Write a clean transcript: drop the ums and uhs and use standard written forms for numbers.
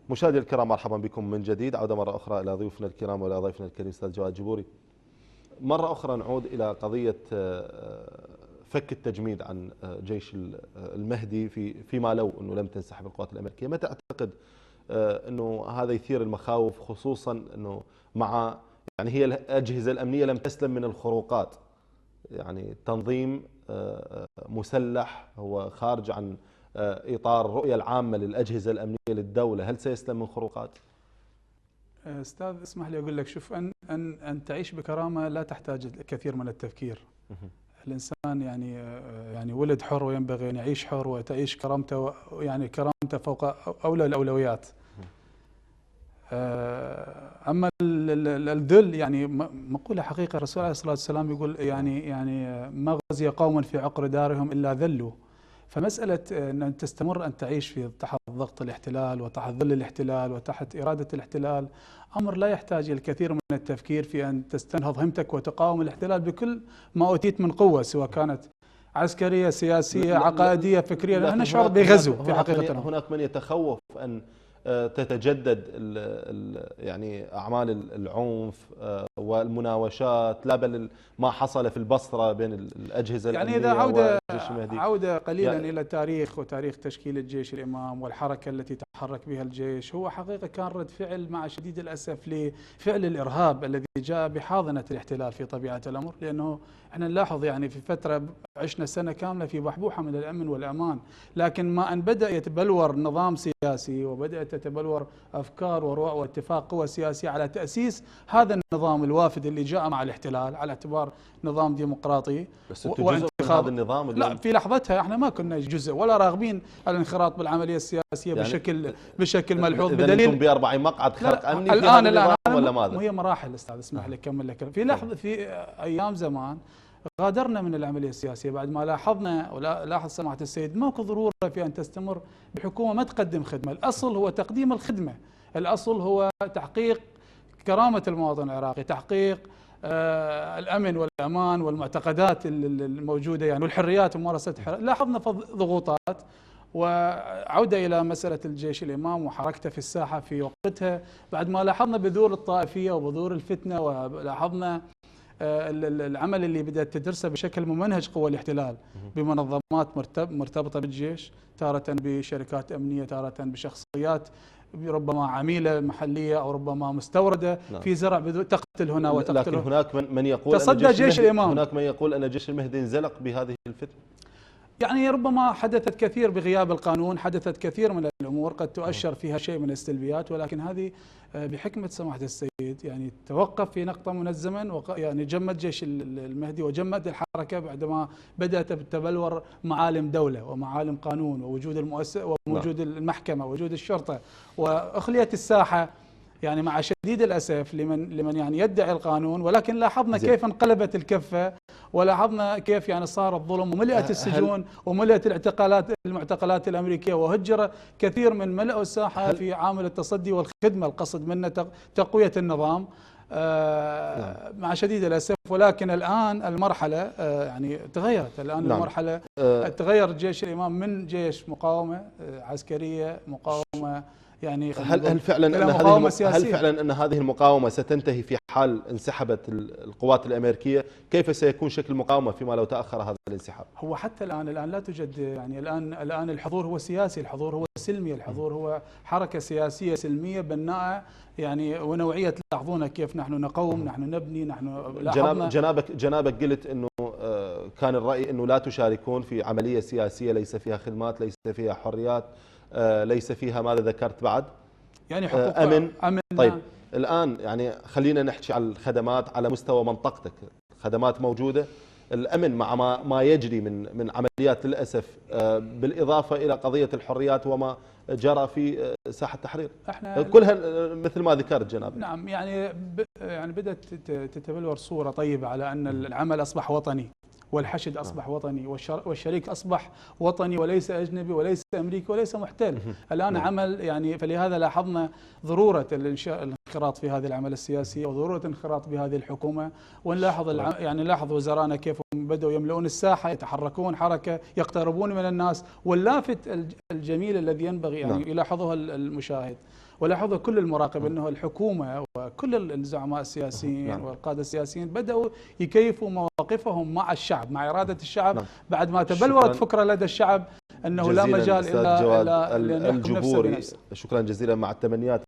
مشاهدينا الكرام، مرحبا بكم من جديد. عودة مرة أخرى إلى ضيوفنا الكرام وإلى ضيفنا الكريم أستاذ جواد جبوري. مرة أخرى نعود إلى قضية فك التجميد عن جيش المهدي فيما لو أنه لم تنسحب القوات الأمريكية. متى أعتقد أنه هذا يثير المخاوف، خصوصا أنه مع يعني هي الأجهزة الأمنية لم تسلم من الخروقات، يعني تنظيم مسلح هو خارج عن إطار الرؤية العامة للأجهزة الأمنية للدولة، هل سيسلم من خروقات؟ أستاذ اسمح لي أقول لك، شوف، أن تعيش بكرامة لا تحتاج الكثير من التفكير. الإنسان يعني ولد حر وينبغي أن يعيش حر وتعيش كرامته، يعني كرامته فوق أولى الأولويات. أما الذل يعني مقولة حقيقة، الرسول عليه الصلاة والسلام يقول يعني ما غزي قوم في عقر دارهم إلا ذلوا. فمسألة أن تستمر أن تعيش تحت ضغط الاحتلال وتحت ظل الاحتلال وتحت إرادة الاحتلال أمر لا يحتاج الكثير من التفكير في أن تستنهض همتك وتقاوم الاحتلال بكل ما أوتيت من قوة، سواء كانت عسكرية، سياسية، عقائدية، فكرية. نشعر بغزو في حقيقة. هناك من يتخوف أن تتجدد يعني أعمال العنف والمناوشات، لا بل ما حصل في البصرة بين الأجهزة يعني الأمنية إذا المهدي. عودة قليلا يعني إلى التاريخ وتاريخ تشكيل الجيش الإمام والحركة التي تحرك بها الجيش، هو حقيقة كان رد فعل مع شديد الأسف لفعل الإرهاب الذي جاء بحاضنة الاحتلال في طبيعة الأمر. لأنه احنا نلاحظ يعني في فترة عشنا سنة كاملة في بحبوحة من الأمن والأمان، لكن ما أن بدأ يتبلور نظام سياسي وبدأت تتبلور أفكار واتفاق قوى سياسية على تأسيس هذا النظام الوافد اللي جاء مع الاحتلال على اعتبار نظام ديمقراطي. بس انتم جزء من هذا النظام لا، في لحظتها احنا ما كنا جزء ولا راغبين الانخراط بالعملية السياسية يعني بشكل ملحوظ، بدليل انتم ب40 مقعد خرق أمني في هذا النظام ولا ماذا؟ هي مراحل أستاذ، اسمح لي أكمل لك. في لحظة في أيام زمان غادرنا من العملية السياسية بعد ما لاحظنا ولاحظ سماحة السيد ماكو ضرورة في أن تستمر بحكومة ما تقدم خدمة. الأصل هو تقديم الخدمة، الأصل هو تحقيق كرامة المواطن العراقي، تحقيق الأمن والأمان والمعتقدات الموجودة يعني والحريات وممارسة الحريات. لاحظنا ضغوطات، وعودة إلى مسألة الجيش الإمام وحركته في الساحة في وقتها بعد ما لاحظنا بذور الطائفية وبذور الفتنة، ولاحظنا العمل اللي بدأت تدرسه بشكل ممنهج قوى الاحتلال بمنظمات مرتبطة بالجيش، تارة بشركات أمنية، تارة بشخصيات ربما عميلة محلية أو ربما مستوردة في زرع تقتل هنا وتقتل. لكن هناك من يقول تصدى جيش الإمام، هناك من يقول أن جيش المهدي انزلق بهذه الفتنة. يعني ربما حدثت كثير بغياب القانون، حدثت كثير من الأمور قد تؤشر فيها شيء من السلبيات، ولكن هذه بحكمة سماحة السيد يعني توقف في نقطة من الزمن، يعني جمد جيش المهدي وجمد الحركة بعدما بدأت تتبلور معالم دولة ومعالم قانون ووجود المؤسسة ووجود المحكمة ووجود الشرطة، وأخليت الساحة يعني مع شديد الأسف لمن يعني يدعي القانون. ولكن لاحظنا كيف انقلبت الكفة، ولاحظنا كيف يعني صار الظلم وملئت السجون وملئت المعتقلات الأمريكية، وهجر كثير من ملأ الساحة في عامل التصدي والخدمة، القصد منه تقوية النظام مع شديد الأسف. ولكن الآن المرحلة يعني تغيرت. الآن المرحلة تغير جيش الإمام من جيش مقاومة عسكرية، مقاومة يعني هل فعلا ان هذه المقاومه ستنتهي في حال انسحبت القوات الامريكيه؟ كيف سيكون شكل المقاومه فيما لو تاخر هذا الانسحاب؟ هو حتى الان لا توجد يعني الان الحضور هو سياسي، الحضور هو سلمي، الحضور هو حركه سياسيه سلميه بناءه يعني ونوعيه. تلاحظون كيف نحن نقوم، نحن نبني، نحن جنابك قلت انه كان الراي انه لا تشاركون في عمليه سياسيه ليس فيها خدمات، ليس فيها حريات، ليس فيها ماذا ذكرت بعد؟ يعني حقوق أمن. طيب الآن يعني خلينا نحكي على الخدمات على مستوى منطقتك. خدمات موجودة، الأمن مع ما يجري من عمليات للأسف، بالإضافة إلى قضية الحريات وما جرى في ساحة التحرير، كلها مثل ما ذكرت جناب. نعم، يعني بدأت تتبلور صورة طيبة على أن العمل أصبح وطني، والحشد أصبح وطني، والشريك أصبح وطني وليس أجنبي وليس أمريكي وليس محتل. الآن عمل يعني، فلهذا لاحظنا ضرورة الانخراط في هذه العمل السياسي وضرورة الانخراط بهذه الحكومة. ونلاحظ يعني نلاحظ وزراءنا كيف بدأوا يملؤون الساحة، يتحركون حركة، يقتربون من الناس. واللافت الجميل الذي ينبغي يعني يلاحظه المشاهد ولاحظه كل المراقب، أنه الحكومة وكل الزعماء السياسيين والقادة السياسيين بدأوا يكيفوا مواقفهم مع الشعب، مع إرادة الشعب، بعد ما تبلورت فكرة لدى الشعب أنه لا مجال إلا أن يحكم نفسه بنفسه. شكرا جزيلا، مع التمنيات.